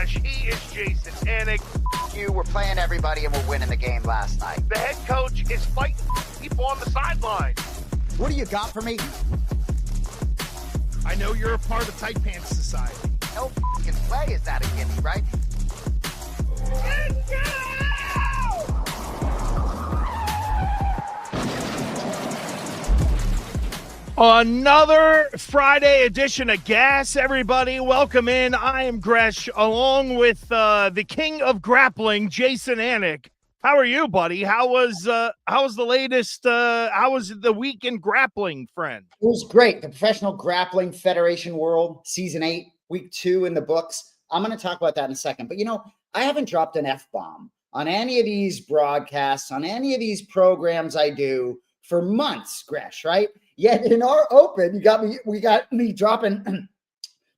Gresh. He is Jason Anik. You were playing everybody and we're winning the game last night. The head coach is fighting people on the sideline. What do you got for me? I know you're a part of Tight Pants Society. No fucking play is that a gimme, right? Let's go! Another Friday edition of Gas, everybody. Welcome in. I am Gresh, along with the king of grappling, Jason Anik. How are you, buddy? How was the latest? How was the week in grappling, friend? It was great. The Professional Grappling Federation World, Season 8, Week 2 in the books. I'm going to talk about that in a second. But, I haven't dropped an F-bomb on any of these broadcasts, on any of these programs I do for months, Gresh, right? Yet in our open, we got me dropping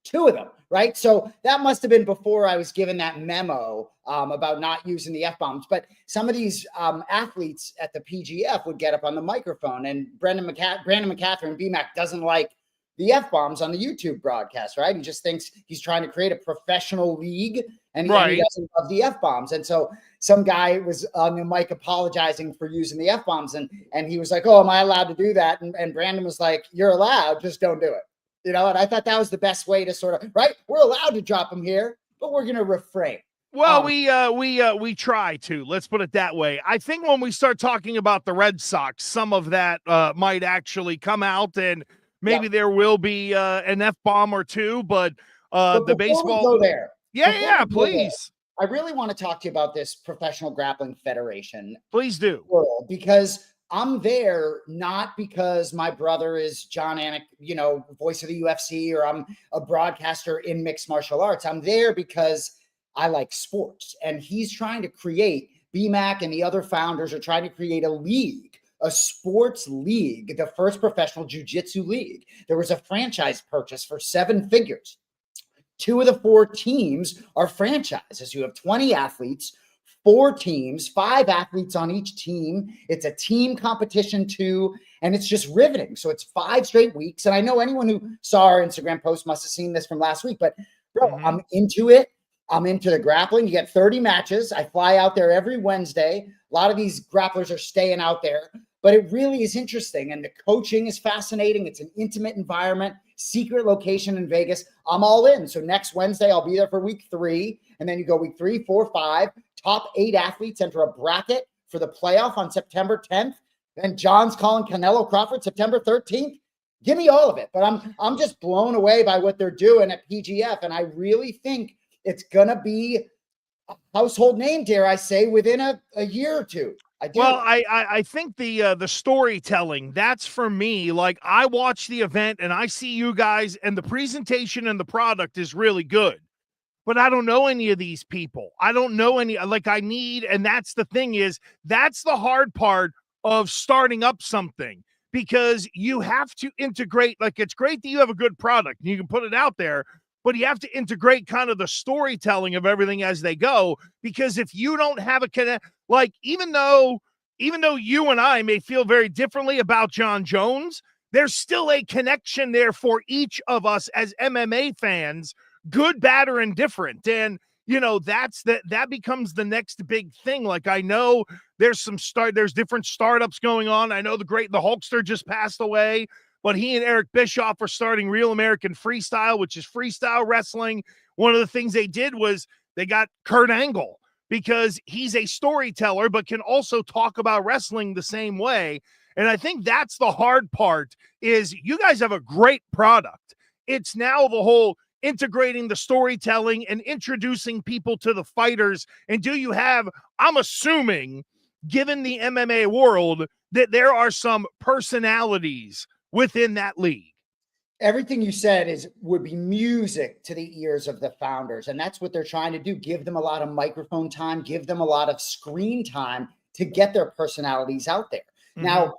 2 of them, right? So that must have been before I was given that memo about not using the F-bombs. But some of these athletes at the PGF would get up on the microphone, and Brandon McCaffrey, BMAC, doesn't like the F-bombs on the YouTube broadcast, right? He just thinks he's trying to create a professional league, and he doesn't love the F-bombs. And so some guy was on the mic apologizing for using the F-bombs, and he was like, oh, am I allowed to do that? And Brandon was like, you're allowed, just don't do it. And I thought that was the best way to sort of, right? We're allowed to drop them here, but we're going to refrain. Well, we try to. Let's put it that way. I think when we start talking about the Red Sox, some of that might actually come out, and maybe there will be an F-bomb or two, but the baseball. Go there. Yeah, please. I really want to talk to you about this Professional Grappling Federation. Please do. World, because I'm there not because my brother is John Anik, voice of the UFC, or I'm a broadcaster in mixed martial arts. I'm there because I like sports, and he's trying to create, BMAC and the other founders are trying to create a league, a sports league, the first professional jiu-jitsu league. There was a franchise purchase for 7 figures. 2 of the 4 teams are franchises. You have 20 athletes, 4 teams, 5 athletes on each team. It's a team competition too, and it's just riveting. So it's 5 straight weeks. And I know anyone who saw our Instagram post must have seen this from last week, but bro, I'm into it. I'm into the grappling. You get 30 matches. I fly out there every Wednesday. A lot of these grapplers are staying out there, but it really is interesting. And the coaching is fascinating. It's an intimate environment, secret location in Vegas. I'm all in. So next Wednesday, I'll be there for week 3. And then you go week 3, 4, 5. Top 8 athletes enter a bracket for the playoff on September 10th. Then John's calling Canelo Crawford September 13th. Give me all of it. But I'm just blown away by what they're doing at PGF. And I really think it's going to be a household name, dare I say, within a year or two. I do. Well, I think the storytelling, that's for me. Like, I watch the event and I see you guys, and the presentation and the product is really good. But I don't know any of these people. I don't know any, and that's the thing is, that's the hard part of starting up something, because you have to integrate. Like, it's great that you have a good product and you can put it out there, but you have to integrate kind of the storytelling of everything as they go, because if you don't have a connect, like, even though you and I may feel very differently about John Jones, there's still a connection there for each of us as MMA fans, good, bad, or indifferent. And, that becomes the next big thing. Like, I know there's different startups going on. I know the Hulkster just passed away, but he and Eric Bischoff are starting Real American Freestyle, which is freestyle wrestling. One of the things they did was they got Kurt Angle, because he's a storyteller, but can also talk about wrestling the same way. And I think that's the hard part, is you guys have a great product. It's now the whole integrating the storytelling and introducing people to the fighters. And do you have, I'm assuming, given the MMA world, that there are some personalities within that league? Everything you said would be music to the ears of the founders. And that's what they're trying to do. Give them a lot of microphone time, give them a lot of screen time to get their personalities out there. Mm-hmm. Now,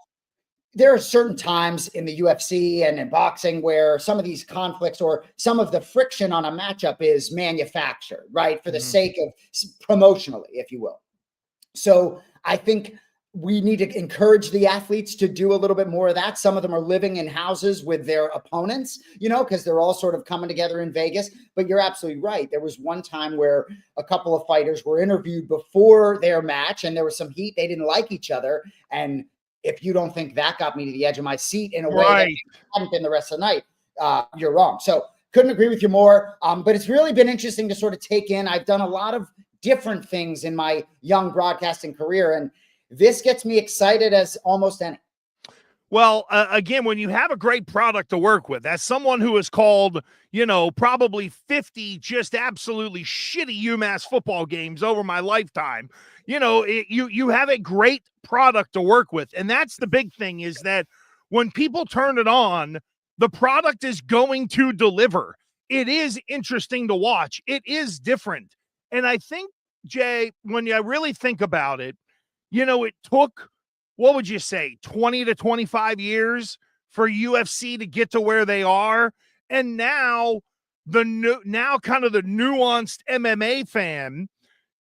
there are certain times in the UFC and in boxing where some of these conflicts or some of the friction on a matchup is manufactured, right? For the sake of promotionally, if you will. So I think we need to encourage the athletes to do a little bit more of that. Some of them are living in houses with their opponents, because they're all sort of coming together in Vegas. But you're absolutely right. There was one time where a couple of fighters were interviewed before their match, and there was some heat. They didn't like each other. And if you don't think that got me to the edge of my seat in a way that hadn't been the rest of the night, you're wrong. So couldn't agree with you more. But it's really been interesting to sort of take in. I've done a lot of different things in my young broadcasting career, and this gets me excited as almost any. Well, again, when you have a great product to work with, as someone who has called, probably 50 just absolutely shitty UMass football games over my lifetime, you have a great product to work with. And that's the big thing, is that when people turn it on, the product is going to deliver. It is interesting to watch. It is different. And I think, Jay, when you really think about it, it took, what would you say, 20 to 25 years for UFC to get to where they are. And now kind of the nuanced MMA fan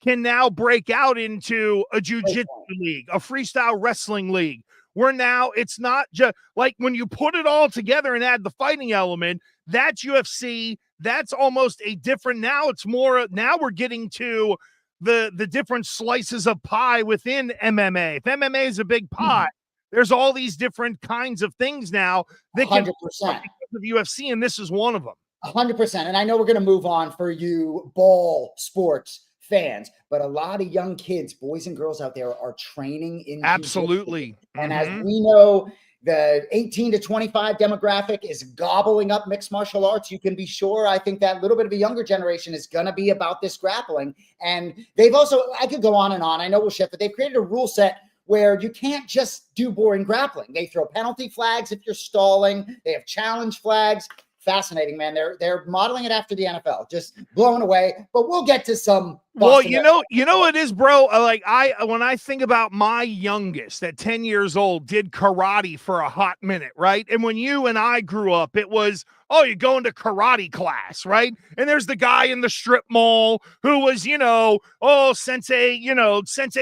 can now break out into a jiu-jitsu league, a freestyle wrestling league, where now it's not just like when you put it all together and add the fighting element, that's UFC. That's almost a different, now it's more, now we're getting to the different slices of pie within MMA. If MMA is a big pie, there's all these different kinds of things now that 100%. Can because of UFC, and this is one of them. 100%. And I know we're going to move on for you ball sports fans, but a lot of young kids, boys and girls out there, are training in absolutely. And as we know, the 18 to 25 demographic is gobbling up mixed martial arts. You can be sure. I think that little bit of a younger generation is going to be about this grappling. And they've also, I could go on and on. I know we'll shift, but they've created a rule set where you can't just do boring grappling. They throw penalty flags if you're stalling. They have challenge flags. Fascinating, man. They're modeling it after the NFL, just blowing away. But we'll get to some. Well, you know what it is, bro. When I think about my youngest at 10 years old, did karate for a hot minute, right? And when you and I grew up, it was, oh, you're going to karate class, right? And there's the guy in the strip mall who was, Sensei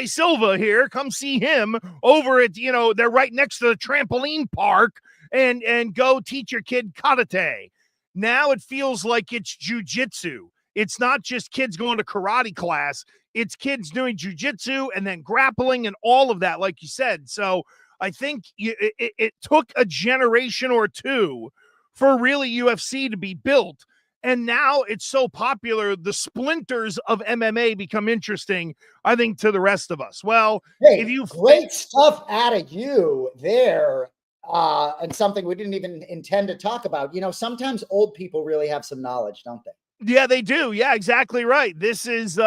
Silva here. Come see him over at, they're right next to the trampoline park. And go teach your kid karate. Now it feels like it's jujitsu. It's not just kids going to karate class. It's kids doing jujitsu and then grappling and all of that, like you said. So I think it took a generation or two for really UFC to be built. And now it's so popular, the splinters of MMA become interesting, I think, to the rest of us. Well, hey, great stuff out of you there. And something we didn't even intend to talk about. Sometimes old people really have some knowledge, don't they? Yeah, they do. Yeah, exactly right. This is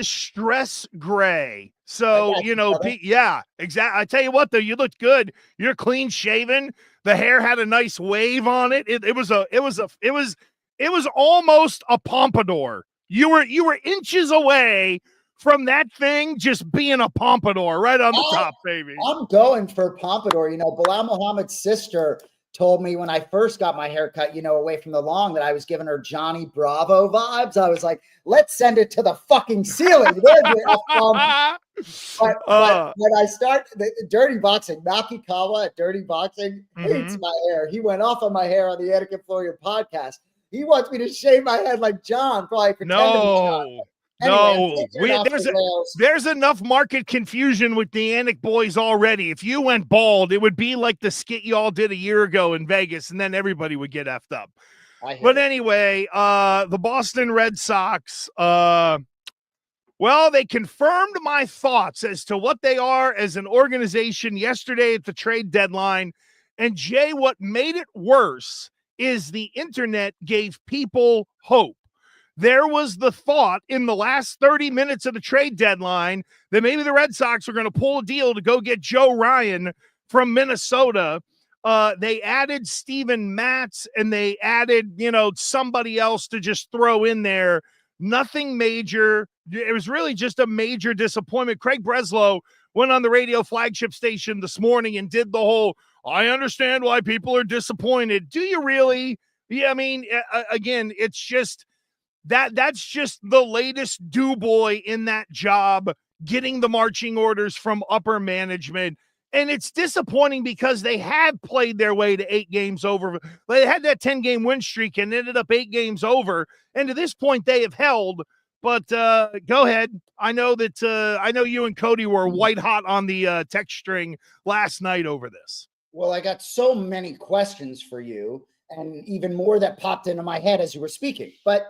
stress gray. So, yeah, exactly. I tell you what, though, you looked good. You're clean shaven. The hair had a nice wave on it. It was almost a pompadour. You were inches away from that thing just being a pompadour right on the top, baby. I'm going for pompadour. Bilal Muhammad's sister told me when I first got my hair cut, away from the long, that I was giving her Johnny Bravo vibes. I was like, let's send it to the fucking ceiling. But when I start the dirty boxing, Nakikawa at Dirty Boxing hates my hair. He went off on my hair on the Anik and Florian podcast. He wants me to shave my head like John, probably pretend to be John. Anyway, there's enough market confusion with the Anik boys already. If you went bald, it would be like the skit you all did a year ago in Vegas, and then everybody would get effed up. But anyway, the Boston Red Sox, they confirmed my thoughts as to what they are as an organization yesterday at the trade deadline. And Jay, what made it worse is the internet gave people hope. There was the thought in the last 30 minutes of the trade deadline that maybe the Red Sox were going to pull a deal to go get Joe Ryan from Minnesota. They added Steven Matz and they added, somebody else to just throw in there. Nothing major. It was really just a major disappointment. Craig Breslow went on the radio flagship station this morning and did the whole, I understand why people are disappointed. Do you really? Yeah, I mean, again, it's just, that's just the latest do boy in that job getting the marching orders from upper management. And it's disappointing because they have played their way to 8 games over. They had that 10-game win streak and ended up 8 games over. And to this point, they have held. But go ahead. I know that I know you and Cody were white hot on the text string last night over this. Well, I got so many questions for you, and even more that popped into my head as you were speaking. But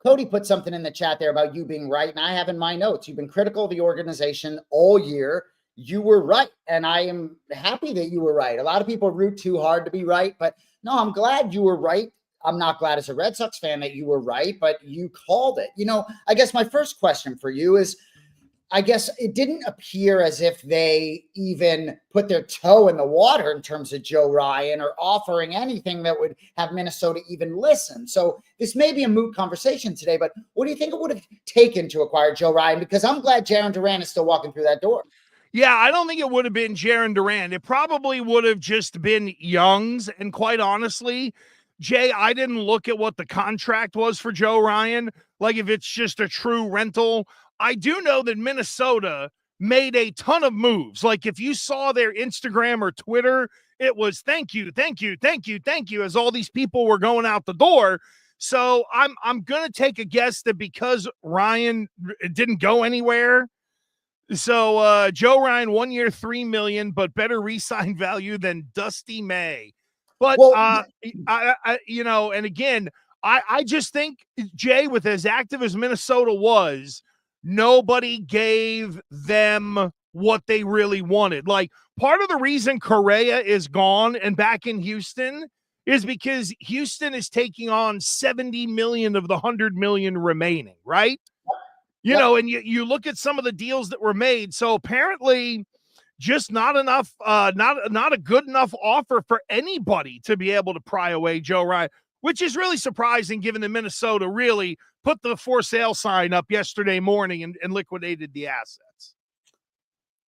Cody put something in the chat there about you being right, and I have in my notes, you've been critical of the organization all year. You were right, and I am happy that you were right. A lot of people root too hard to be right, but no, I'm glad you were right. I'm not glad as a Red Sox fan that you were right, but you called it. You know, I guess my first question for you is, I guess it didn't appear as if they even put their toe in the water in terms of Joe Ryan or offering anything that would have Minnesota even listen. So this may be a moot conversation today, but what do you think it would have taken to acquire Joe Ryan? Because I'm glad Jarren Duran is still walking through that door. Yeah, I don't think it would have been Jarren Duran. It probably would have just been Young's. And quite honestly, Jay, I didn't look at what the contract was for Joe Ryan. Like if it's just a true rental. I do know that Minnesota made a ton of moves. Like if you saw their Instagram or Twitter, it was thank you, thank you, thank you, thank you, as all these people were going out the door. So I'm going to take a guess that because Ryan didn't go anywhere, so Joe Ryan, 1 year, $3 million, but better re-sign value than Dusty May. But Well, I you know, and again, I just think Jay, with as active as Minnesota was, nobody gave them what they really wanted. Like part of the reason Correa is gone and back in Houston is because Houston is taking on 70 million of the 100 million remaining, right? You know, and you look at some of the deals that were made. So apparently just not enough, not a good enough offer for anybody to be able to pry away Joe Ryan, which is really surprising given that Minnesota really put the for sale sign up yesterday morning and liquidated the assets.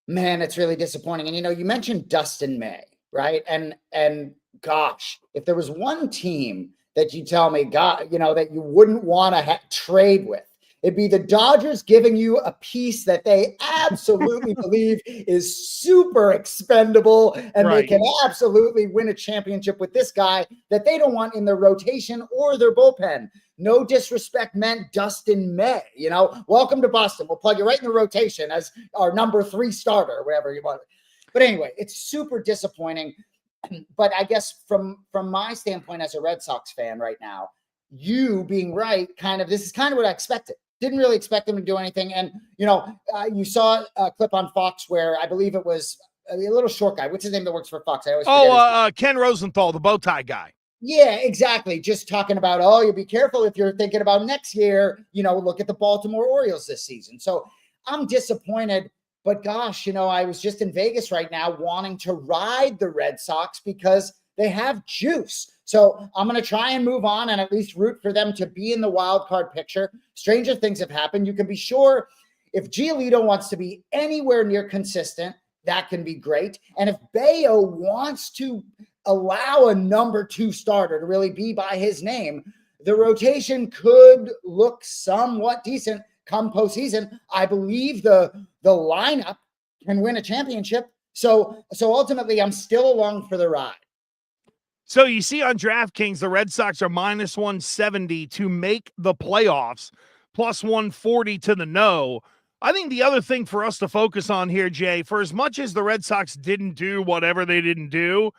Man, it's really disappointing. And, you know, you mentioned Dustin May, right? And gosh, if there was one team that you tell me, God, you know, that you wouldn't want to trade with, it'd be the Dodgers giving you a piece that they absolutely believe is super expendable, and they can absolutely win a championship with this guy that they don't want in their rotation or their bullpen. No disrespect meant, Dustin May. You know, welcome to Boston. We'll plug you right in the rotation as our number 3 starter, whatever you want. But anyway, it's super disappointing. But I guess from my standpoint as a Red Sox fan right now, you being right, this is kind of what I expected. Didn't really expect them to do anything. And, you know, you saw a clip on Fox where I believe it was a little short guy. What's his name that works for Fox? I always forget Ken Rosenthal, the bow tie guy. Yeah, exactly. Just talking about, you'll be careful if you're thinking about next year, you know, look at the Baltimore Orioles this season. So I'm disappointed. But gosh, you know, I was just in Vegas right now wanting to ride the Red Sox because they have juice. So I'm going to try and move on and at least root for them to be in the wild card picture. Stranger things have happened. You can be sure if Giolito wants to be anywhere near consistent, that can be great. And if Bayo wants to allow a number 2 starter to really be by his name, the rotation could look somewhat decent come postseason. I believe the lineup can win a championship. So ultimately, I'm still along for the ride. So you see on DraftKings, the Red Sox are minus 170 to make the playoffs, plus 140 to the no. I think the other thing for us to focus on here, Jay, for as much as the Red Sox didn't do whatever they didn't do,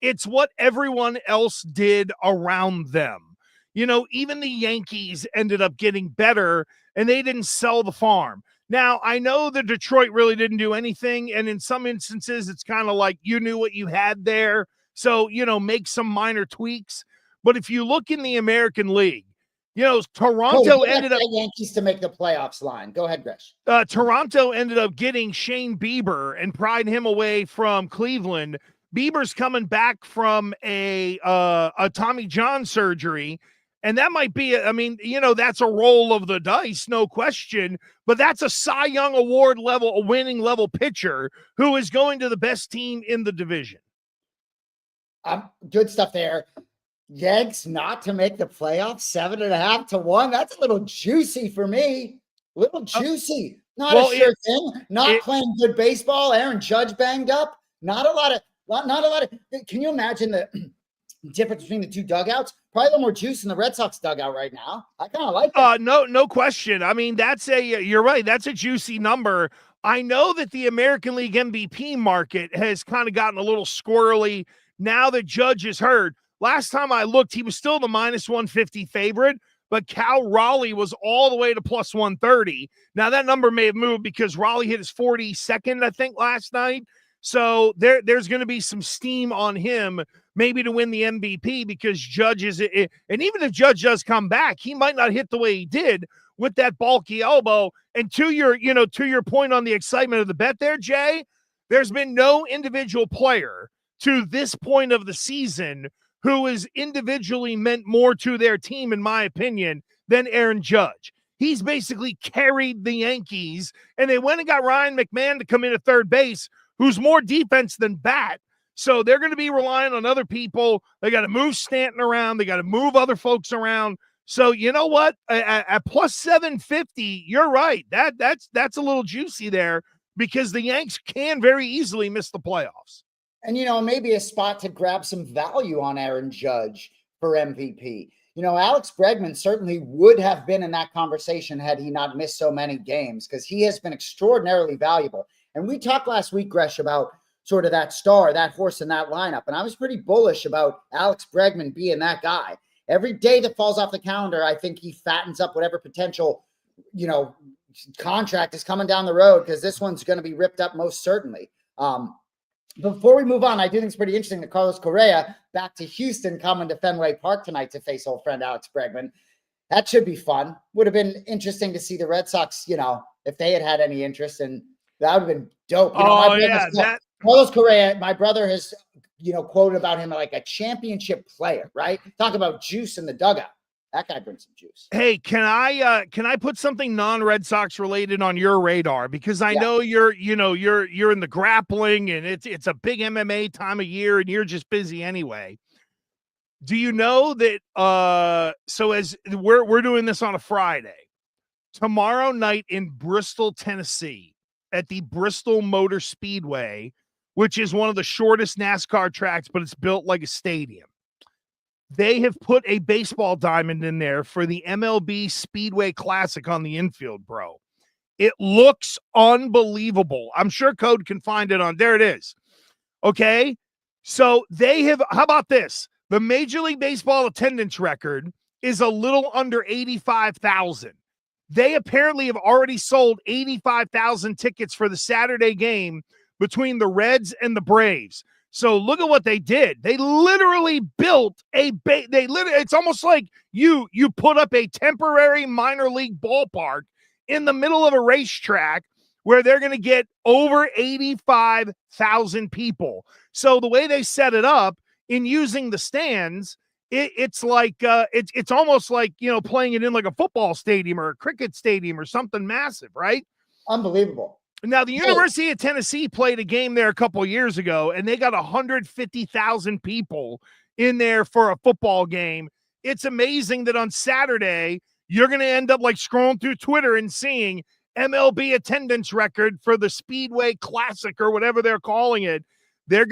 it's what everyone else did around them. You know, even the Yankees ended up getting better, and they didn't sell the farm. Now, I know that Detroit really didn't do anything, and in some instances, it's kind of like you knew what you had there. So, you know, make some minor tweaks. But if you look in the American League, you know, Toronto ended up Yankees to make the playoffs line. Go ahead, Gresh. Toronto ended up getting Shane Bieber and pried him away from Cleveland. Bieber's coming back from a Tommy John surgery. And that might be, I mean, you know, that's a roll of the dice, no question. But that's a Cy Young Award level, a winning level pitcher who is going to the best team in the division. Good stuff there. Yanks not to make the playoffs, 7.5 to 1. That's a little juicy for me. Little juicy. Not a sure thing. Not playing good baseball. Aaron Judge banged up. Not a lot of. Can you imagine the difference between the two dugouts? Probably a little more juice in the Red Sox dugout right now. I kind of like that. No question. I mean, you're right. That's a juicy number. I know that the American League MVP market has kind of gotten a little squirrely now that Judge is hurt. Last time I looked, he was still the minus 150 favorite, but Cal Raleigh was all the way to plus 130. Now, that number may have moved because Raleigh hit his 42nd, I think, last night. So there's going to be some steam on him maybe to win the MVP because Judge is – and even if Judge does come back, he might not hit the way he did with that bulky elbow. And to your point on the excitement of the bet there, Jay, there's been no individual player to this point of the season who is individually meant more to their team, in my opinion, than Aaron Judge. He's basically carried the Yankees, and they went and got Ryan McMahon to come in at third base, who's more defense than bat. So they're going to be relying on other people. They got to move Stanton around. They got to move other folks around. So you know what? At plus 750, you're right. That's a little juicy there because the Yanks can very easily miss the playoffs. And, maybe a spot to grab some value on Aaron Judge for MVP. Alex Bregman certainly would have been in that conversation had he not missed so many games because he has been extraordinarily valuable. And we talked last week, Gresh, about sort of that star, that horse in that lineup. And I was pretty bullish about Alex Bregman being that guy. Every day that falls off the calendar, I think he fattens up whatever potential, contract is coming down the road because this one's going to be ripped up most certainly. Before we move on, I do think it's pretty interesting that Carlos Correa back to Houston coming to Fenway Park tonight to face old friend Alex Bregman. That should be fun. Would have been interesting to see the Red Sox, if they had any interest, and that would have been dope. Carlos Correa, my brother has, quoted about him like a championship player, right? Talk about juice in the dugout. That guy brings some juice. Hey, can I put something non-Red Sox related on your radar? Because I know you're in the grappling and it's a big MMA time of year and you're just busy anyway. Do you know that so as we're doing this on a Friday, tomorrow night in Bristol, Tennessee, at the Bristol Motor Speedway, which is one of the shortest NASCAR tracks, but it's built like a stadium. They have put a baseball diamond in there for the MLB Speedway Classic on the infield, bro. It looks unbelievable. I'm sure Code can find it on. There it is. Okay. So they have, how about this? The Major League Baseball attendance record is a little under 85,000. They apparently have already sold 85,000 tickets for the Saturday game between the Reds and the Braves. So look at what they did. They literally built it's almost like you put up a temporary minor league ballpark in the middle of a racetrack where they're going to get over 85,000 people. So the way they set it up in using the stands, it's like it's almost like, playing it in like a football stadium or a cricket stadium or something massive, right? Unbelievable. Now, the University of Tennessee played a game there a couple of years ago, and they got 150,000 people in there for a football game. It's amazing that on Saturday, you're going to end up like scrolling through Twitter and seeing MLB attendance record for the Speedway Classic or whatever they're calling it. They're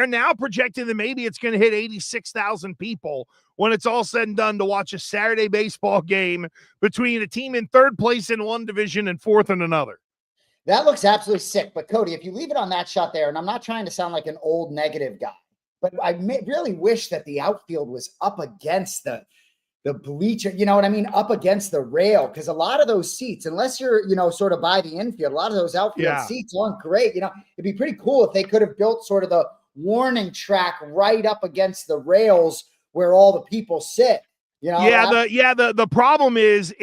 now projecting that maybe it's going to hit 86,000 people when it's all said and done to watch a Saturday baseball game between a team in third place in one division and fourth in another. That looks absolutely sick. But Cody, if you leave it on that shot there, and I'm not trying to sound like an old negative guy, but I really wish that the outfield was up against the bleacher, you know what I mean? Up against the rail. Because a lot of those seats, unless you're, sort of by the infield, a lot of those outfield seats aren't great. It'd be pretty cool if they could have built sort of the warning track right up against the rails where all the people sit. The problem is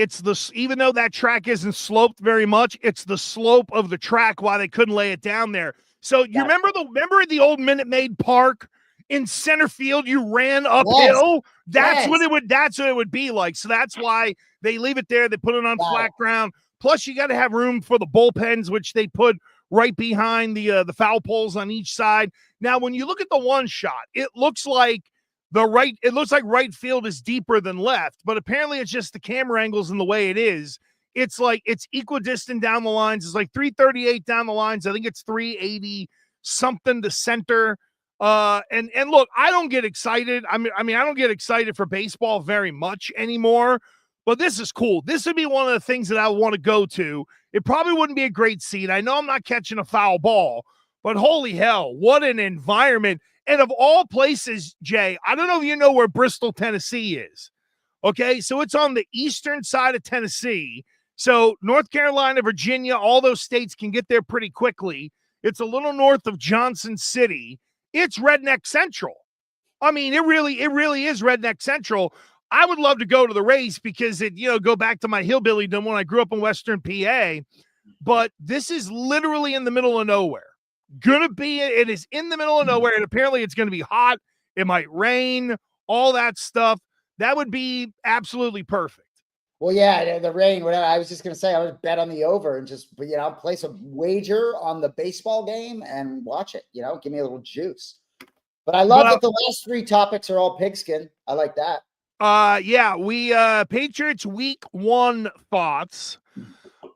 even though that track isn't sloped very much, it's the slope of the track why they couldn't lay it down there. So you remember the old Minute Maid Park in center field? You ran uphill. That's what it would be like. So that's why they leave it there. They put it on flat ground. Plus, you got to have room for the bullpens, which they put right behind the foul poles on each side. Now, when you look at the one shot, it looks like right field is deeper than left, but apparently it's just the camera angles and the way it is. It's like it's equidistant down the lines. It's like 338 down the lines. I think it's 380 something to center. And look, I don't get excited. I mean, I don't get excited for baseball very much anymore. But this is cool. This would be one of the things that I want to go to. It probably wouldn't be a great seat. I know I'm not catching a foul ball, but holy hell, what an environment. And of all places, Jay, I don't know if you know where Bristol, Tennessee is. Okay, so it's on the eastern side of Tennessee. So North Carolina, Virginia, all those states can get there pretty quickly. It's a little north of Johnson City. It's redneck central. I mean, it really is redneck central. I would love to go to the race because it, go back to my hillbillydom when I grew up in Western PA. But this is literally in the middle of nowhere. It is in the middle of nowhere, and apparently it's going to be hot. It might rain, all that stuff. That would be absolutely perfect. Well, yeah, the rain, whatever. I was just going to say, I would bet on the over and just, place a wager on the baseball game and watch it, give me a little juice. But I love that the last three topics are all pigskin. I like that. We Patriots week 1 thoughts.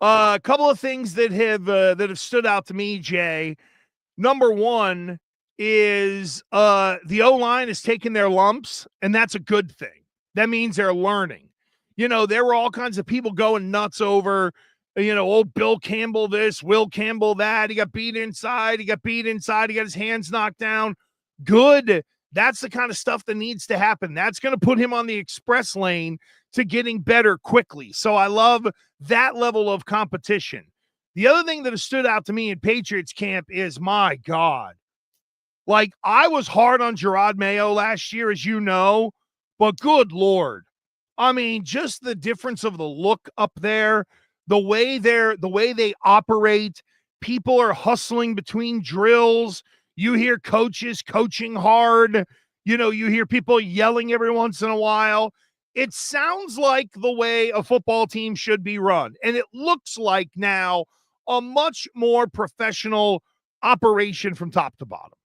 A couple of things that have stood out to me, Jay. Number one is the O-line is taking their lumps, and that's a good thing. That means they're learning. There were all kinds of people going nuts over, old Bill Campbell this, Will Campbell that. He got beat inside. He got his hands knocked down. Good. That's the kind of stuff that needs to happen. That's going to put him on the express lane to getting better quickly. So I love that level of competition. The other thing that has stood out to me in Patriots camp is, my God, like I was hard on Drake Maye last year, as you know, but good Lord. I mean, just the difference of the look up there, the way they operate. People are hustling between drills. You hear coaches coaching hard. You hear people yelling every once in a while. It sounds like the way a football team should be run. And it looks like now a much more professional operation from top to bottom.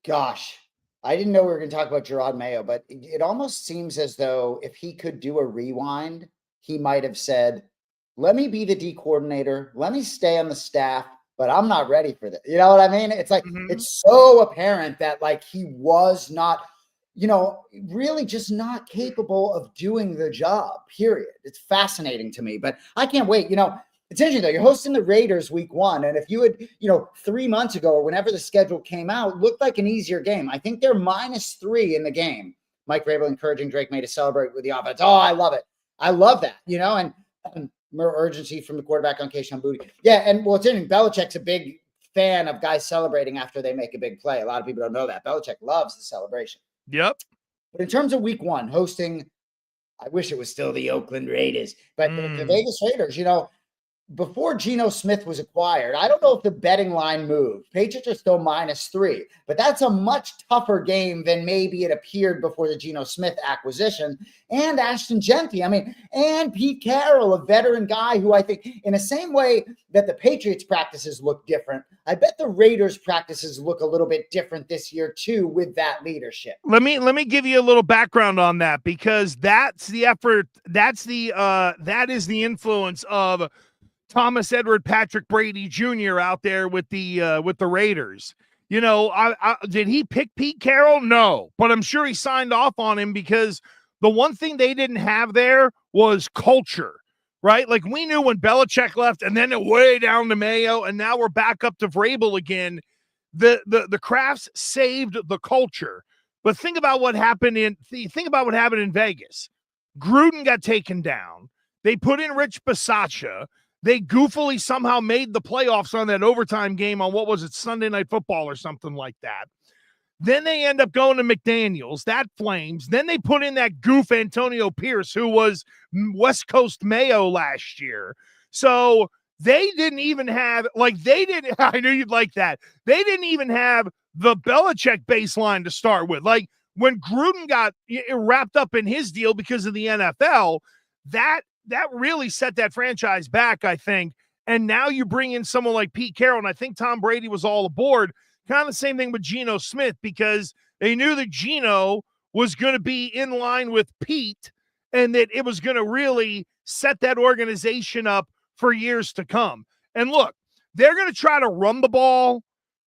Gosh, I didn't know we were going to talk about Drake Maye, but it almost seems as though if he could do a rewind, he might have said, let me be the D coordinator. Let me stay on the staff, but I'm not ready for this. You know what I mean? It's like, It's so apparent that like he was not, really just not capable of doing the job, period. It's fascinating to me, but I can't wait. It's interesting though. You're hosting the Raiders week 1. And if you had, 3 months ago or whenever the schedule came out, looked like an easier game. I think they're -3 in the game. Mike Vrabel encouraging Drake Maye to celebrate with the offense. Oh, I love it. I love that, and more urgency from the quarterback on Keyshawn Boutte. Yeah. And well, it's interesting. Belichick's a big fan of guys celebrating after they make a big play. A lot of people don't know that. Belichick loves the celebration. Yep. But in terms of week 1 hosting, I wish it was still the Oakland Raiders, but the Vegas Raiders, before Geno Smith was acquired, I don't know if the betting line moved. Patriots are still -3, but that's a much tougher game than maybe it appeared before the Geno Smith acquisition. And Ashton Genty, and Pete Carroll, a veteran guy who I think in the same way that the Patriots practices look different, I bet the Raiders practices look a little bit different this year too with that leadership. Let me give you a little background on that, because that's the effort. That is the influence of Thomas Edward Patrick Brady Jr. out there with the Raiders. Did he pick Pete Carroll? No, but I'm sure he signed off on him because the one thing they didn't have there was culture, right? Like we knew when Belichick left and then it way down to Mayo and now we're back up to Vrabel again. The Krafts saved the culture. But think about what happened in Vegas. Gruden got taken down. They put in Rich Bisaccia. They goofily somehow made the playoffs on that overtime game on what was it, Sunday Night Football or something like that. Then they end up going to McDaniels. That flames. Then they put in that goof Antonio Pierce, who was West Coast Mayo last year. So they didn't even have, I knew you'd like that. They didn't even have the Belichick baseline to start with. Like when Gruden got wrapped up in his deal because of the NFL, that really set that franchise back, I think. And now you bring in someone like Pete Carroll, and I think Tom Brady was all aboard. Kind of the same thing with Geno Smith, because they knew that Geno was going to be in line with Pete, and that it was going to really set that organization up for years to come. And look, they're going to try to run the ball,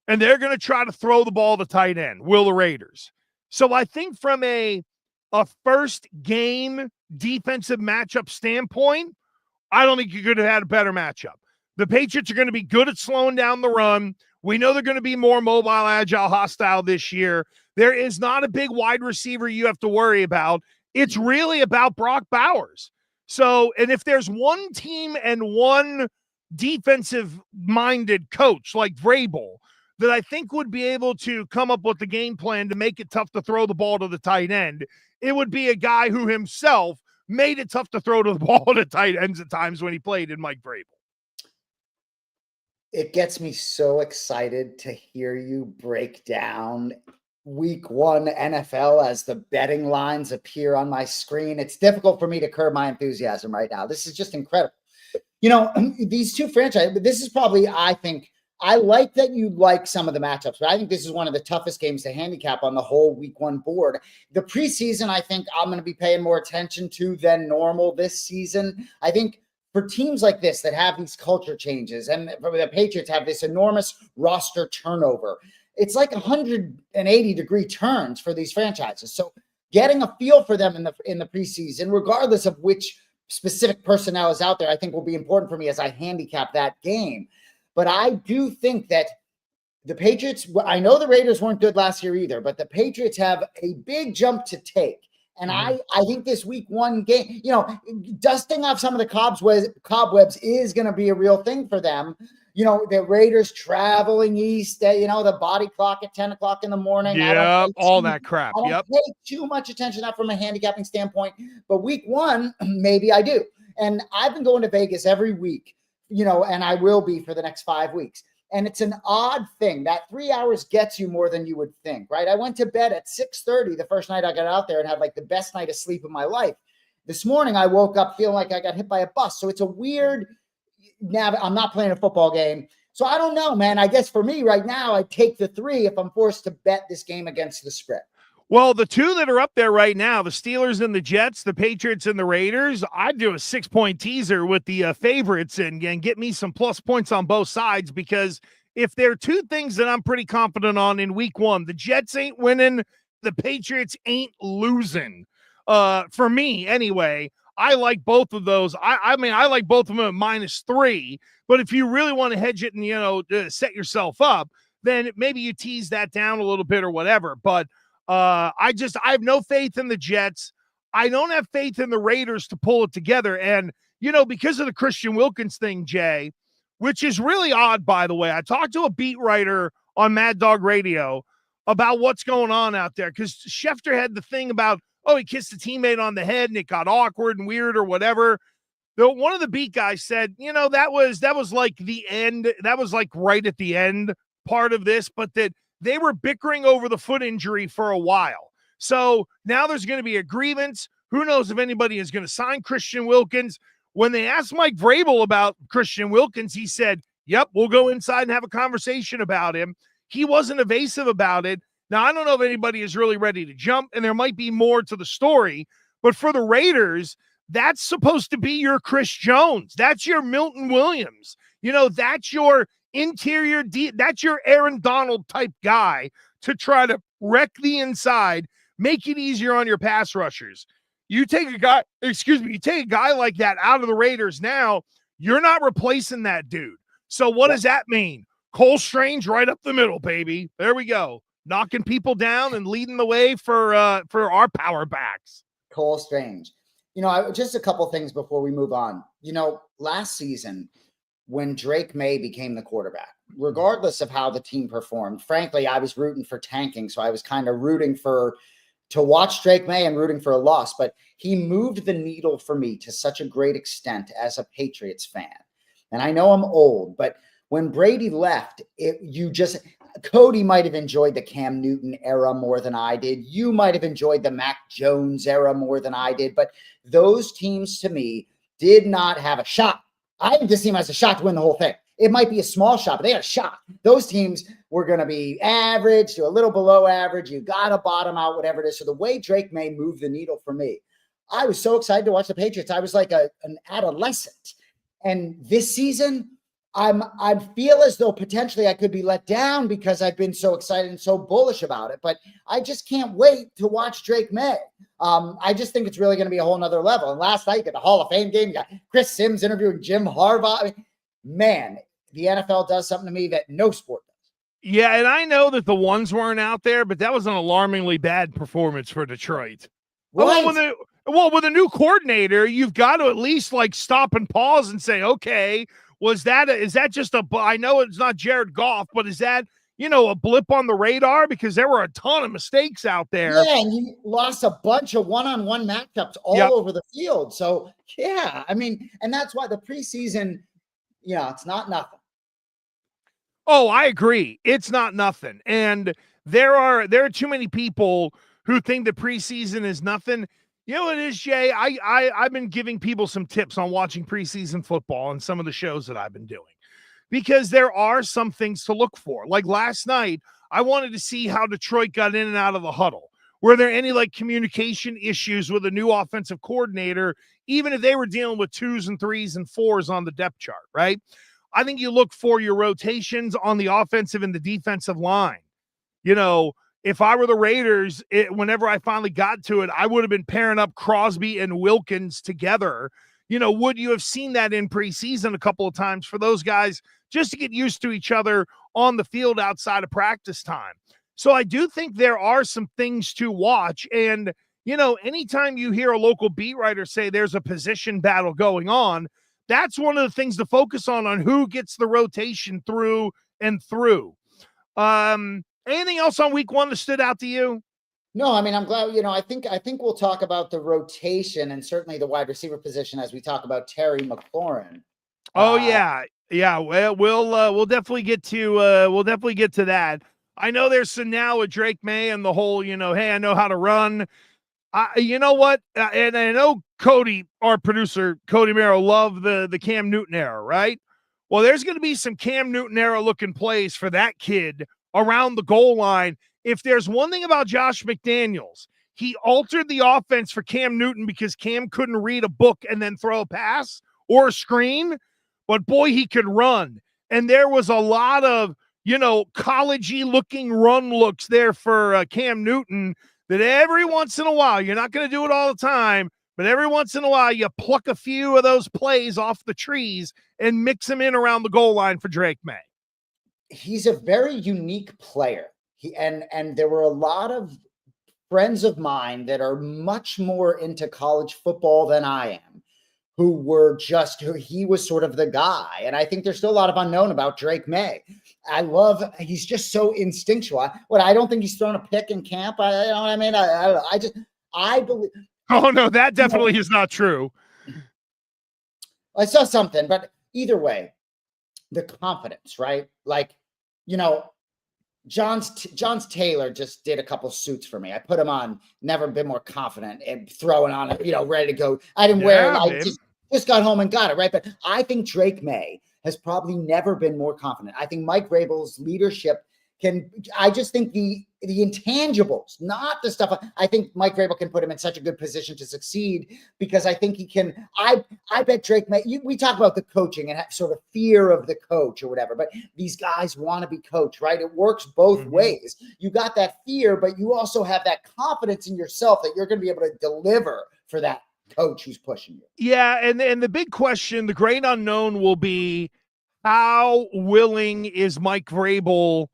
and they're going to try to throw the ball to tight end, will the Raiders. So I think from a first game defensive matchup standpoint, I don't think you could have had a better matchup. The Patriots are going to be good at slowing down the run. We know they're going to be more mobile, agile, hostile this year. There is not a big wide receiver you have to worry about. It's really about Brock Bowers. So, and if there's one team and one defensive-minded coach like Vrabel that I think would be able to come up with the game plan to make it tough to throw the ball to the tight end, it would be a guy who himself made it tough to throw to the ball to tight ends at times when he played in Mike Vrabel. It gets me so excited to hear you break down week one NFL as the betting lines appear on my screen. It's difficult for me to curb my enthusiasm right now. This is just incredible. You know, these two franchises, this is probably, I think, I like that you like some of the matchups, but I think this is one of the toughest games to handicap on the whole week one board. The preseason, I think I'm going to be paying more attention to than normal this season. I think for teams like this that have these culture changes, and the Patriots have this enormous roster turnover, it's like 180-degree turns for these franchises. So getting a feel for them in the preseason, regardless of which specific personnel is out there, I think will be important for me as I handicap that game. But I do think that the Patriots, I know the Raiders weren't good last year either, but the Patriots have a big jump to take. And I think this week one game, you know, dusting off some of the cobwebs is going to be a real thing for them. You know, the Raiders traveling east, you know, the body clock at 10 o'clock in the morning. Yeah, all that crap. I don't pay too much attention to that from a handicapping standpoint. But week one, maybe I do. And I've been going to Vegas every week, you know, and I will be for the next 5 weeks. And it's an odd thing. That 3 hours gets you more than you would think, right? I went to bed at 6:30 the first night I got out there and had like the best night of sleep of my life. This morning, I woke up feeling like I got hit by a bus. So it's a weird, now I'm not playing a football game. So I don't know, man. I guess for me right now, I take the 3 if I'm forced to bet this game against the spread. Well, the two that are up there right now, the Steelers and the Jets, the Patriots and the Raiders, I'd do a 6-point teaser with the favorites and get me some plus points on both sides, because if there are two things that I'm pretty confident on in week one, the Jets ain't winning, the Patriots ain't losing. For me, anyway, I like both of those. I mean, I like both of them at -3, but if you really want to hedge it and, you know, set yourself up, then maybe you tease that down a little bit or whatever. But I have no faith in the Jets. I don't have faith in the Raiders to pull it together. And, you know, because of the Christian Wilkins thing, Jay, which is really odd, by the way, I talked to a beat writer on Mad Dog Radio about what's going on out there, because Schefter had the thing about, oh, he kissed a teammate on the head and it got awkward and weird or whatever. Though one of the beat guys said, you know, that was like the end. That was like right at the end part of this, but that they were bickering over the foot injury for a while. So now there's going to be a grievance. Who knows if anybody is going to sign Christian Wilkins. When they asked Mike Vrabel about Christian Wilkins, he said, yep, we'll go inside and have a conversation about him. He wasn't evasive about it. Now, I don't know if anybody is really ready to jump, and there might be more to the story. But for the Raiders, that's supposed to be your Chris Jones. That's your Milton Williams. You know, that's your interior, that's your Aaron Donald type guy to try to wreck the inside, make it easier on your pass rushers. You take a guy like that out of the Raiders now, you're not replacing that dude. So what does that mean? Cole Strange right up the middle, baby. There we go. Knocking people down and leading the way for our power backs. Cole Strange. You know, just a couple things before we move on. You know, last season, when Drake Maye became the quarterback, regardless of how the team performed, frankly, I was rooting for tanking. So I was kind of rooting to watch Drake Maye and rooting for a loss, but he moved the needle for me to such a great extent as a Patriots fan. And I know I'm old, but when Brady left, Cody might have enjoyed the Cam Newton era more than I did. You might have enjoyed the Mac Jones era more than I did, but those teams to me did not have a shot. I think this team has a shot to win the whole thing. It might be a small shot, but they had a shot. Those teams were going to be average to a little below average. You got to bottom out, whatever it is. So the way Drake Maye moved the needle for me, I was so excited to watch the Patriots. I was like an adolescent. And this season, I feel as though potentially I could be let down because I've been so excited and so bullish about it. But I just can't wait to watch Drake Maye. I just think it's really going to be a whole nother level. And last night at the Hall of Fame game, you got Chris Sims interviewing Jim Harbaugh. I mean, man, the NFL does something to me that no sport does. Yeah, and I know that the ones weren't out there, but that was an alarmingly bad performance for Detroit. Right. With a new coordinator, you've got to at least like stop and pause and say, okay, is that just I know it's not Jared Goff, but is that, a blip on the radar? Because there were a ton of mistakes out there. Yeah, and you lost a bunch of one-on-one matchups all over the field. So, yeah, I mean, and that's why the preseason, it's not nothing. Oh, I agree. It's not nothing. And there are too many people who think the preseason is nothing. You know what it is, Jay? I've been giving people some tips on watching preseason football and some of the shows that I've been doing, because there are some things to look for. Like last night, I wanted to see how Detroit got in and out of the huddle. Were there any like communication issues with a new offensive coordinator, even if they were dealing with 2s and 3s and 4s on the depth chart, right? I think you look for your rotations on the offensive and the defensive line. If I were the Raiders, whenever I finally got to it, I would have been pairing up Crosby and Wilkins together. Would you have seen that in preseason a couple of times for those guys just to get used to each other on the field outside of practice time? So I do think there are some things to watch. And, anytime you hear a local beat writer say there's a position battle going on, that's one of the things to focus on who gets the rotation through and through. Anything else on week 1 that stood out to you? No, I mean, I'm glad, I think we'll talk about the rotation and certainly the wide receiver position as we talk about Terry McLaurin. Oh yeah. Well, we'll definitely get to that. I know there's some now with Drake Maye and the whole, hey, I know how to run. You know what? And I know Cody, our producer, Cody Merrow, loved the Cam Newton era, right? Well, there's going to be some Cam Newton era looking plays for that kid around the goal line. If there's one thing about Josh McDaniels, he altered the offense for Cam Newton because Cam couldn't read a book and then throw a pass or a screen, but boy, he could run. And there was a lot of, college-y looking run looks there for Cam Newton that every once in a while, you're not going to do it all the time, but every once in a while, you pluck a few of those plays off the trees and mix them in around the goal line for Drake Maye. He's a very unique player. And there were a lot of friends of mine that are much more into college football than I am, who he was sort of the guy. And I think there's still a lot of unknown about Drake Maye. He's just so instinctual. I don't think he's thrown a pick in camp. I believe. Oh no, that definitely is not true. I saw something, but either way, the confidence, right? Like, John's Taylor just did a couple suits for me. I put him on, never been more confident and throwing on it, ready to go. I didn't wear it. I just got home and got it, right? But I think Drake Maye has probably never been more confident. I think Mike Vrabel's leadership I just think the intangibles, not the stuff. I think Mike Vrabel can put him in such a good position to succeed because I think he can. I bet Drake Maye. We talk about the coaching and sort of fear of the coach or whatever, but these guys want to be coached, right? It works both ways. You got that fear, but you also have that confidence in yourself that you're going to be able to deliver for that coach who's pushing you. Yeah, and the big question, the great unknown will be how willing is Mike Vrabel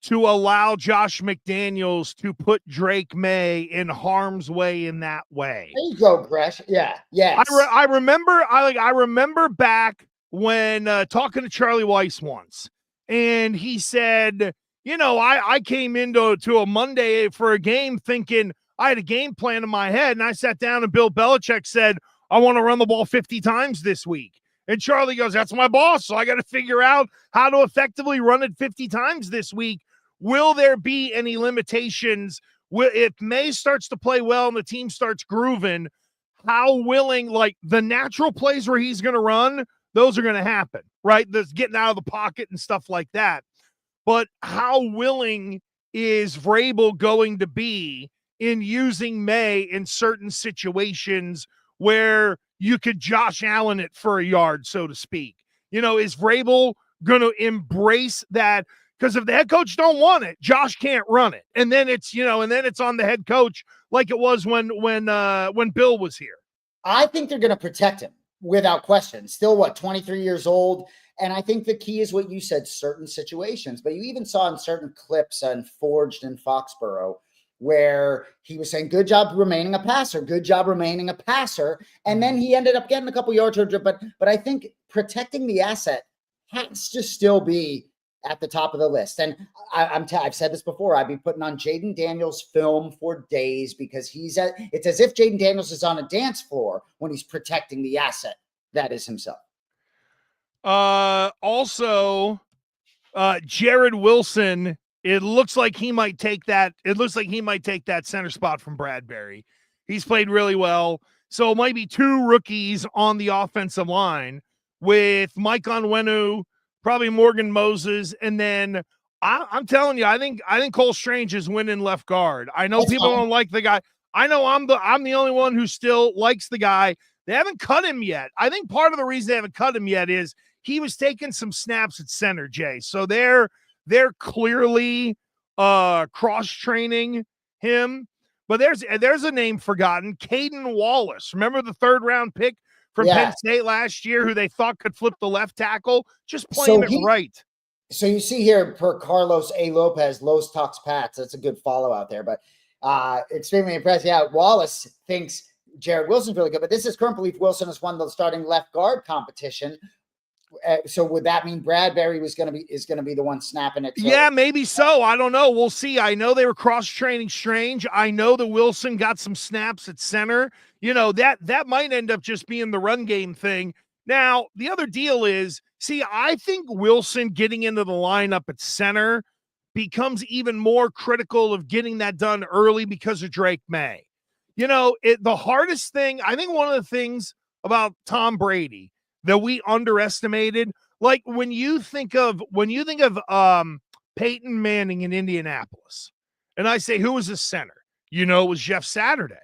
to allow Josh McDaniels to put Drake Maye in harm's way in that way. There you go, Gresh. Yeah, yeah. I remember back when talking to Charlie Weiss once, and he said, I came into a Monday for a game thinking I had a game plan in my head, and I sat down and Bill Belichick said, I want to run the ball 50 times this week. And Charlie goes, that's my boss, so I got to figure out how to effectively run it 50 times this week. Will there be any limitations? If Maye starts to play well and the team starts grooving, how willing, like the natural plays where he's going to run, those are going to happen, right? There's getting out of the pocket and stuff like that. But how willing is Vrabel going to be in using Maye in certain situations where you could Josh Allen it for a yard, so to speak. Is Vrabel going to embrace that? Because if the head coach don't want it, Josh can't run it. And then it's on the head coach like it was when Bill was here. I think they're going to protect him without question. Still, 23 years old. And I think the key is what you said, certain situations. But you even saw in certain clips on Forged in Foxborough where he was saying, good job remaining a passer, good job remaining a passer. And then he ended up getting a couple yards. But I think protecting the asset has to still be at the top of the list. And I've said this before, I'd be putting on Jaden Daniels film for days because it's as if Jaden Daniels is on a dance floor when he's protecting the asset that is himself. Also, Jared Wilson, it looks like he might take that. It looks like he might take that center spot from Bradbury. He's played really well. So it might be two rookies on the offensive line with Mike Onwenu, probably Morgan Moses, and then I'm telling you, I think Cole Strange is winning left guard. I know people don't like the guy. I know I'm the only one who still likes the guy. They haven't cut him yet. I think part of the reason they haven't cut him yet is he was taking some snaps at center, Jay. So they're clearly cross-training him. But there's a name forgotten, Caden Wallace. Remember the 3rd-round pick from Penn State last year who they thought could flip the left tackle? Just playing it right. So you see here, per Carlos A. Lopez, Los Talks Pats. That's a good follow out there. But extremely impressed. Yeah, Wallace thinks Jared Wilson's really good. But this is current belief Wilson has won the starting left guard competition. So would that mean Bradbury is going to be the one snapping it? Yeah, maybe so. I don't know. We'll see. I know they were cross-training Strange. I know that Wilson got some snaps at center. That might end up just being the run game thing. Now, the other deal is, I think Wilson getting into the lineup at center becomes even more critical of getting that done early because of Drake Maye. The hardest thing, I think one of the things about Tom Brady that we underestimated, like when you think of Peyton Manning in Indianapolis, and I say, who was his center? It was Jeff Saturday,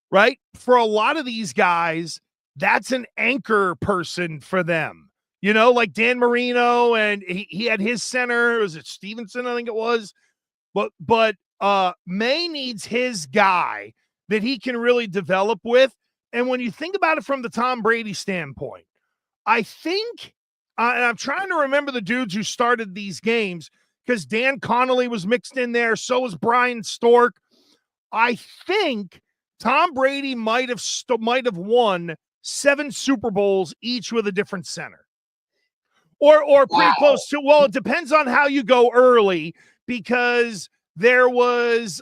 right? For a lot of these guys, that's an anchor person for them. Like Dan Marino, and he had his center. Was it Stevenson? I think it was. But Maye needs his guy that he can really develop with. And when you think about it from the Tom Brady standpoint, I think, and I'm trying to remember the dudes who started these games because Dan Connolly was mixed in there. So was Brian Stork. I think Tom Brady might have won 7 Super Bowls each with a different center. Or pretty close to. Well, it depends on how you go early because there was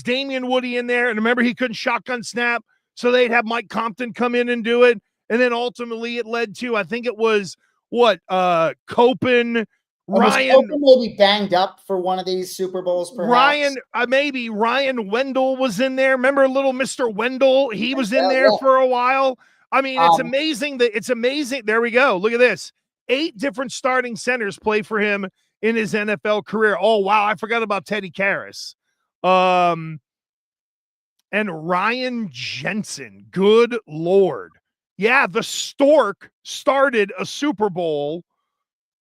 Damian Woody in there, and remember he couldn't shotgun snap, so they'd have Mike Compton come in and do it, and then ultimately it led to, I think it was Copen, Ryan. Copen maybe banged up for one of these Super Bowls, perhaps. Ryan Wendell was in there. Remember little Mr. Wendell? He was in there for a while. I mean, it's amazing. There we go. Look at this. 8 different starting centers play for him in his NFL career. Oh, wow. I forgot about Teddy Karras. And Ryan Jensen. Good Lord. Yeah, the Stork started a Super Bowl.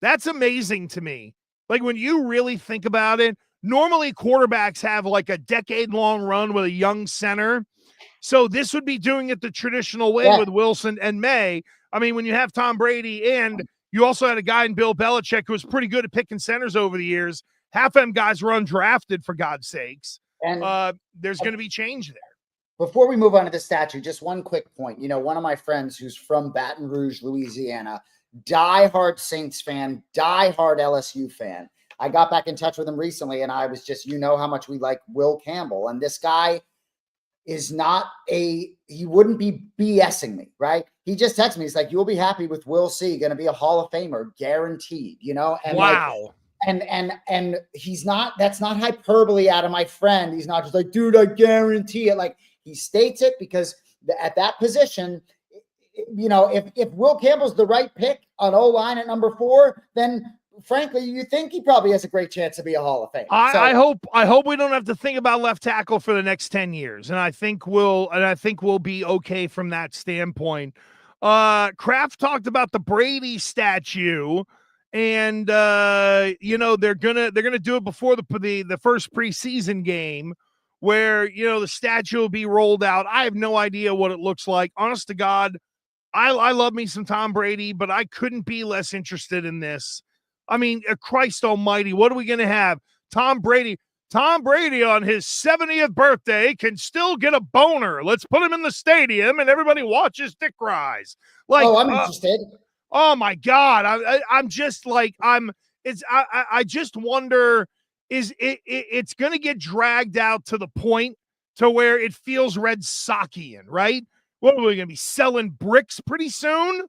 That's amazing to me. Like when you really think about it, normally quarterbacks have like a decade-long run with a young center. So this would be doing it the traditional way with Wilson and Maye. I mean, when you have Tom Brady and you also had a guy in Bill Belichick who was pretty good at picking centers over the years. Half of them guys were undrafted, for God's sakes. And there's going to be change there. Before we move on to the statue, just one quick point. One of my friends who's from Baton Rouge, Louisiana, diehard Saints fan, diehard LSU fan. I got back in touch with him recently, and I was just, how much we like Will Campbell. And this guy is he wouldn't be BSing me, right? He just texted me. He's like, you'll be happy with Will C, going to be a Hall of Famer, guaranteed, And wow. And he's not, that's not hyperbole out of my friend. He's not just like, dude, I guarantee it. Like he states it because at that position, if Will Campbell's the right pick on O-line at number 4, then frankly, you think he probably has a great chance to be a Hall of Fame. I hope we don't have to think about left tackle for the next 10 years. And I think we'll be okay from that standpoint. Kraft talked about the Brady statue, and they're gonna do it before the first preseason game, where the statue will be rolled out. I have no idea what it looks like. Honest to God, I love me some Tom Brady, but I couldn't be less interested in this. I mean, Christ almighty, what are we going to have? Tom Brady on his 70th birthday can still get a boner. Let's put him in the stadium and everybody watches dick rise. Like, I'm interested. Oh my God. I'm just like, I just wonder, it's going to get dragged out to the point to where it feels Red Sockian, right? What are we going to be selling bricks pretty soon?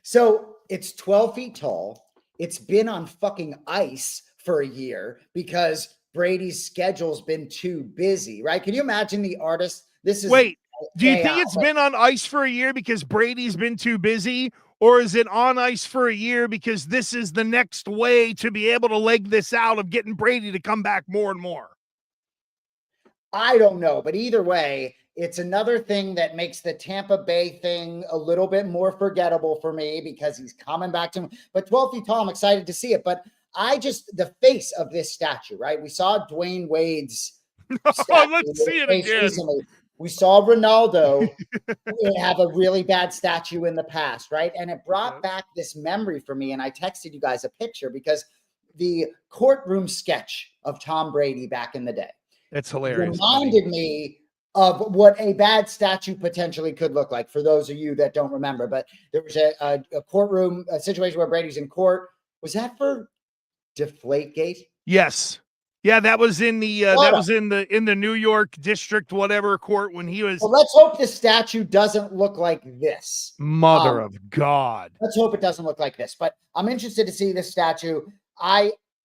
So it's 12 feet tall. It's been on fucking ice for a year because Brady's schedule's been too busy, right? Can you imagine the artist? Wait, do you think it's been on ice for a year because Brady's been too busy? Or is it on ice for a year because this is the next way to be able to leg this out of getting Brady to come back more and more? I don't know, but either way, it's another thing that makes the Tampa Bay thing a little bit more forgettable for me because he's coming back to him. But 12 feet tall, I'm excited to see it. But the face of this statue, right? We saw Dwayne Wade's statue. Let's see it again. Recently. We saw Ronaldo have a really bad statue in the past, right? And it brought back this memory for me. And I texted you guys a picture because the courtroom sketch of Tom Brady back in the day. That's hilarious. Reminded me of what a bad statue potentially could look like for those of you that don't remember. But there was a courtroom situation where Brady's in court. Was that for Deflategate? Yes. Yeah, that was in the in the New York district whatever court when he was. Well, let's hope the statue doesn't look like this. Mother of God. Let's hope it doesn't look like this. But I'm interested to see this statue.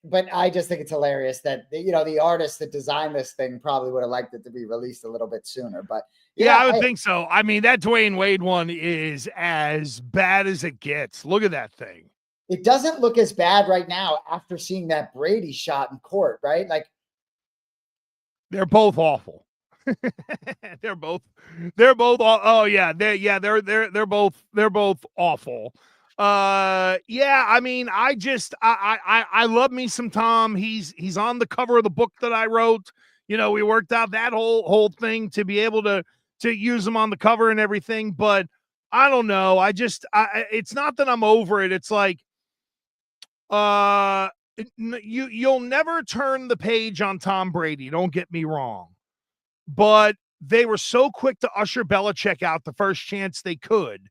But I just think it's hilarious that, the artist that designed this thing probably would have liked it to be released a little bit sooner. But yeah, I would think so. I mean, that Dwayne Wade one is as bad as it gets. Look at that thing. It doesn't look as bad right now after seeing that Brady shot in court, right? Like, they're both awful. they're both. Oh yeah, they're both awful. Yeah, I mean, I love me some Tom. He's on the cover of the book that I wrote. We worked out that whole thing to be able to use him on the cover and everything, but I don't know. It's not that I'm over it. It's like, you'll never turn the page on Tom Brady. Don't get me wrong, but they were so quick to usher Belichick out the first chance they could.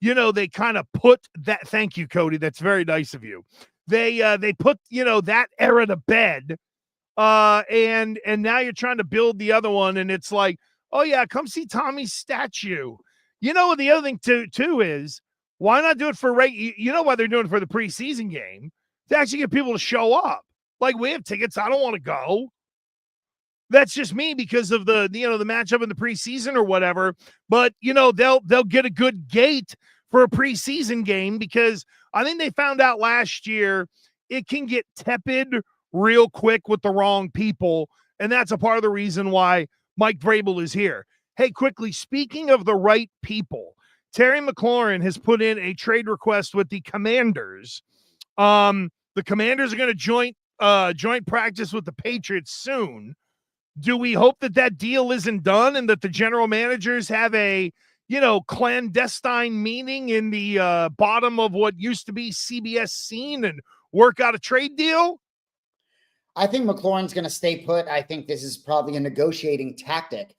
They kind of put that. Thank you, Cody. That's very nice of you. They put, that era to bed. And now you're trying to build the other one. And it's like, oh yeah, come see Tommy's statue. The other thing too is, why not do it for why they're doing it for the preseason game to actually get people to show up. Like, we have tickets. I don't want to go. That's just me because of the matchup in the preseason or whatever. But, they'll get a good gate for a preseason game because I think they found out last year it can get tepid real quick with the wrong people. And that's a part of the reason why Mike Vrabel is here. Hey, quickly, speaking of the right people, Terry McLaurin has put in a trade request with the Commanders. The Commanders are going to joint practice with the Patriots soon. Do we hope that deal isn't done and that the general managers have a, clandestine meeting in the bottom of what used to be CBS scene and work out a trade deal? I think McLaurin's going to stay put. I think this is probably a negotiating tactic.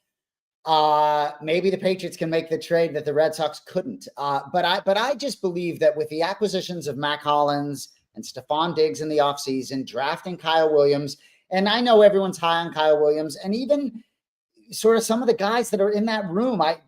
Maybe the Patriots can make the trade that the Red Sox couldn't. But I just believe that with the acquisitions of Mac Hollins and Stephon Diggs in the offseason, drafting Kyle Williams, and I know everyone's high on Kyle Williams, and even sort of some of the guys that are in that room, I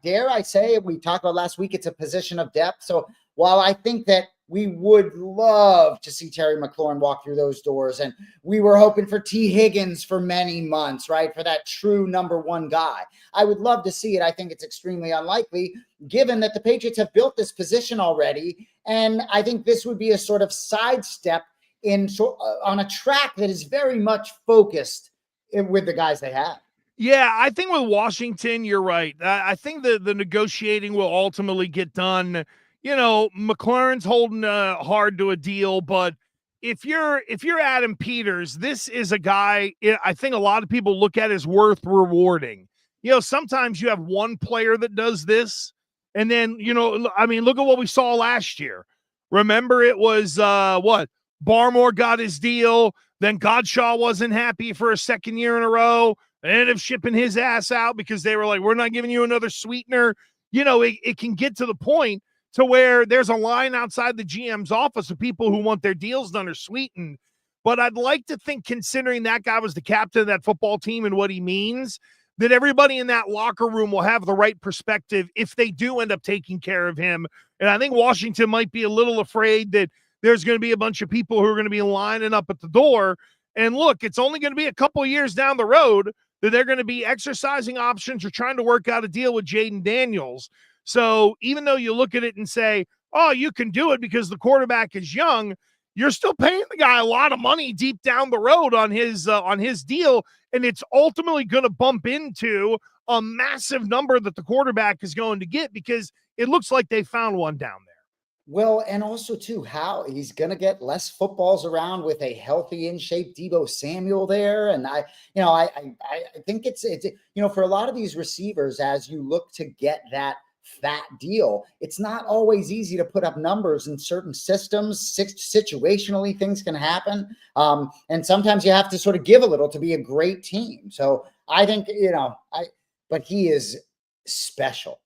say, we talked about last week, it's a position of depth. So while I think that we would love to see Terry McLaurin walk through those doors. And we were hoping for T. Higgins for many months, right? For that true number one guy. I would love to see it. I think it's extremely unlikely given that the Patriots have built this position already. And I think this would be a sort of sidestep on a track that is very much focused with the guys they have. Yeah, I think with Washington, you're right. I think the negotiating will ultimately get done. You know, McLaurin's holding hard to a deal, but if you're Adam Peters, this is a guy I think a lot of people look at as worth rewarding. You know, sometimes you have one player that does this, and then, you know, I mean, look at what we saw last year. Remember, it was what? Barmore got his deal, then Godshaw wasn't happy for a second year in a row. They ended up shipping his ass out because they were like, we're not giving you another sweetener. You know, it can get to the point to where there's a line outside the GM's office of people who want their deals done or sweetened. But I'd like to think, considering that guy was the captain of that football team and what he means, that everybody in that locker room will have the right perspective if they do end up taking care of him. And I think Washington might be a little afraid that there's going to be a bunch of people who are going to be lining up at the door. And look, it's only going to be a couple of years down the road that they're going to be exercising options or trying to work out a deal with Jaden Daniels. So even though you look at it and say, oh, you can do it because the quarterback is young, you're still paying the guy a lot of money deep down the road on his deal, and it's ultimately going to bump into a massive number that the quarterback is going to get because it looks like they found one down there. Well, and also too, how he's going to get less footballs around with a healthy, in shape Deebo Samuel there. And I think it's, for a lot of these receivers, as you look to get that fat deal, it's not always easy to put up numbers in certain systems. Situationally, things can happen. And sometimes you have to sort of give a little to be a great team. So I think, but he is special.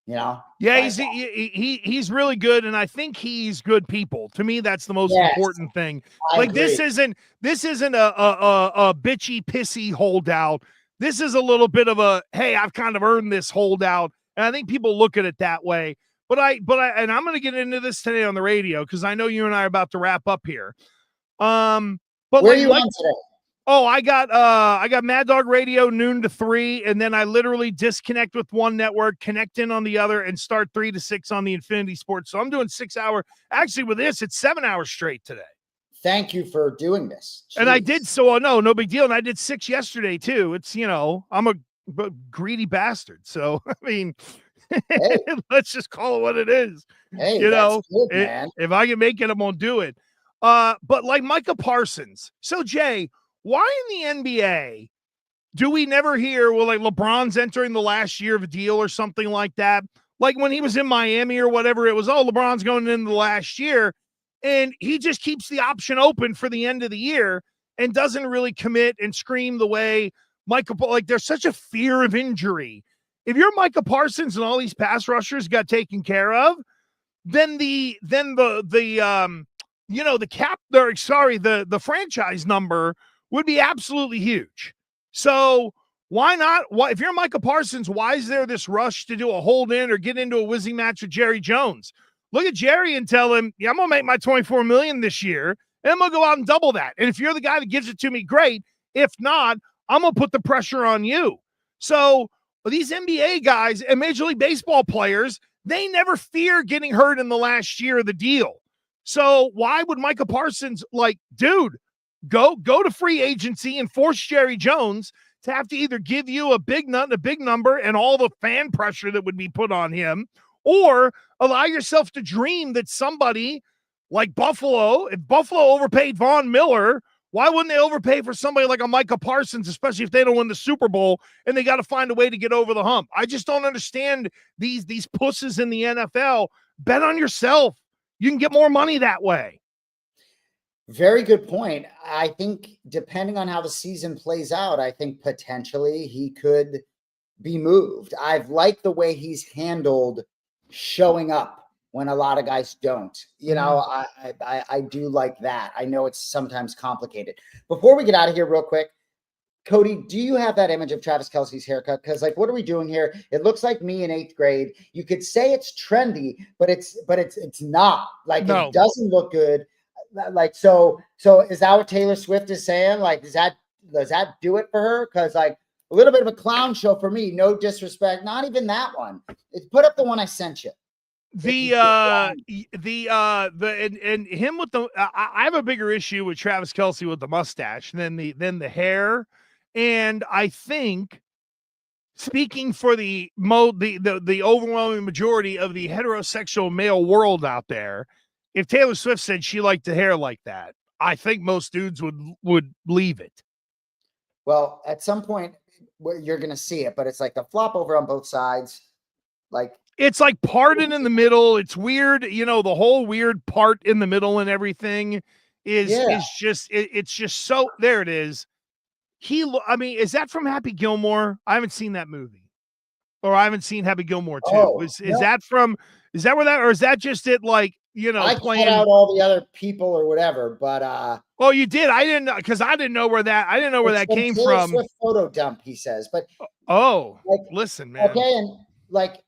Yeah, he's really good, and I think he's good people. To me, that's the most important thing. I agree. This isn't a bitchy, pissy holdout. This is a little bit of a, hey, I've kind of earned this holdout, and I think people look at it that way. But I'm going to get into this today on the radio because I know you and I are about to wrap up here. But where are you on today? Oh, I got Mad Dog Radio noon to 3, and then I literally disconnect with one network, connect in on the other, and start 3 to 6 on the Infinity Sports. So I'm doing 6 hour. Actually, with this, it's 7 hours straight today. Thank you for doing this. Jeez. And I did no big deal. And I did 6 yesterday too. It's I'm a greedy bastard. So I mean, hey. Let's just call it what it is. Hey, that's good, man. If I can make it, I'm gonna do it. But like Micah Parsons. So Jay, why in the NBA do we never hear, well, like LeBron's entering the last year of a deal or something like that? Like when he was in Miami or whatever, it was, oh, LeBron's going into the last year. And he just keeps the option open for the end of the year and doesn't really commit and scream the way Micah, like there's such a fear of injury. If you're Micah Parsons and all these pass rushers got taken care of, then the franchise number would be absolutely huge. So why not? If you're Micah Parsons, why is there this rush to do a hold in or get into a whizzing match with Jerry Jones? Look at Jerry and tell him, yeah, I'm going to make my $24 million this year, and I'm going to go out and double that. And if you're the guy that gives it to me, great. If not, I'm going to put the pressure on you. So these NBA guys and Major League Baseball players, they never fear getting hurt in the last year of the deal. So why would Micah Parsons, like, dude, go to free agency and force Jerry Jones to have to either give you a big number and all the fan pressure that would be put on him, or allow yourself to dream that somebody like Buffalo, if Buffalo overpaid Von Miller, why wouldn't they overpay for somebody like a Micah Parsons, especially if they don't win the Super Bowl and they got to find a way to get over the hump? I just don't understand these pusses in the NFL. Bet on yourself. You can get more money that way. Very good point. I think depending on how the season plays out, I think potentially he could be moved. I've liked the way he's handled showing up when a lot of guys don't. I do like that. I know it's sometimes complicated. Before we get out of here real quick, Cody, do you have that image of Travis Kelce's haircut? Because like, what are we doing here? It looks like me in 8th grade. You could say it's trendy, but it's not. Like, No. it doesn't look good. Like, so is that what Taylor Swift is saying? Like, does that do it for her? Because like a little bit of a clown show for me. No disrespect, not even that one. It's put up the one I sent you. And him with the I have a bigger issue with Travis Kelce with the mustache than the hair. And I think, speaking for the overwhelming majority of the heterosexual male world out there, if Taylor Swift said she liked the hair like that, I think most dudes would leave it. Well, at some point you're going to see it, but it's like the flop over on both sides. Like, it's like parted in the middle. It's weird. You know, the whole weird part in the middle and everything is just, it's just so, there it is. I mean, is that from Happy Gilmore? I haven't seen that movie, or I haven't seen Happy Gilmore too. Oh, is that where that, or is that just it? Like, you know, I playing cut out all the other people or whatever, but oh, you did. I didn't know, because I didn't know where that came Taylor from. Swift photo dump, he says, but like, listen, man. Okay, and like,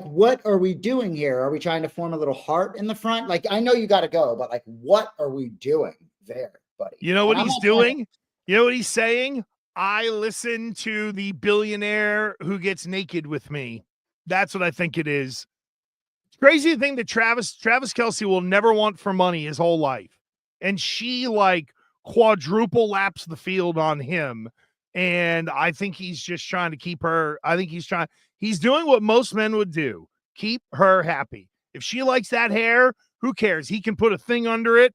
what are we doing here? Are we trying to form a little heart in the front? Like, I know you got to go, but like, what are we doing there, buddy? You know what he's doing? You know what he's saying? I listen to the billionaire who gets naked with me. That's what I think it is. Crazy thing that Travis Kelce will never want for money his whole life. And she like quadruple laps the field on him. And I think he's just trying to keep her. I think he's doing what most men would do. Keep her happy. If she likes that hair, who cares? He can put a thing under it.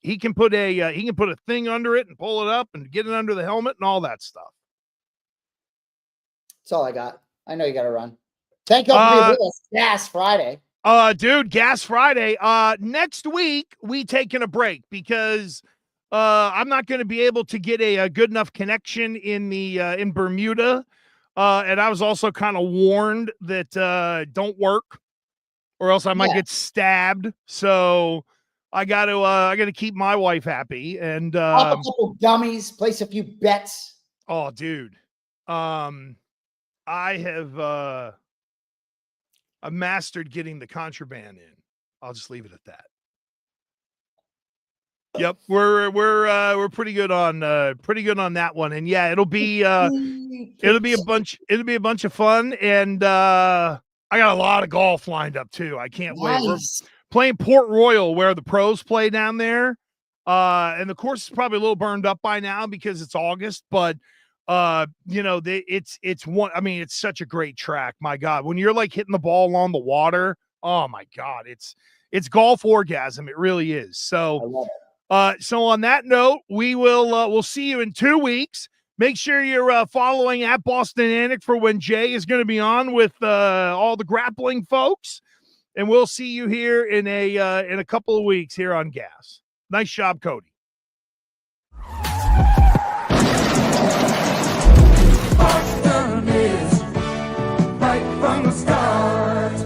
He can put a thing under it and pull it up and get it under the helmet and all that stuff. That's all I got. I know you got to run. Thank you all for being with us. Gas Friday. Dude, Gas Friday. Next week we taking a break because I'm not going to be able to get a good enough connection in Bermuda. And I was also kind of warned that don't work or else I might get stabbed. So I got to keep my wife happy and pop a couple dummies, place a few bets. Oh, dude. I have I mastered getting the contraband in. I'll just leave it at that. Yep, we're pretty good on that one. And yeah, it'll be a bunch of fun, and I got a lot of golf lined up too. I can't wait. We're playing Port Royal where the pros play down there. And the course is probably a little burned up by now because it's August, but you know, it's such a great track. My God, when you're like hitting the ball along the water, oh my God, it's golf orgasm. It really is. So, I love it. So on that note, we'll see you in 2 weeks. Make sure you're following at Boston Anik for when Jay is going to be on with all the grappling folks, and we'll see you here in a couple of weeks here on Gas. Nice job, Cody.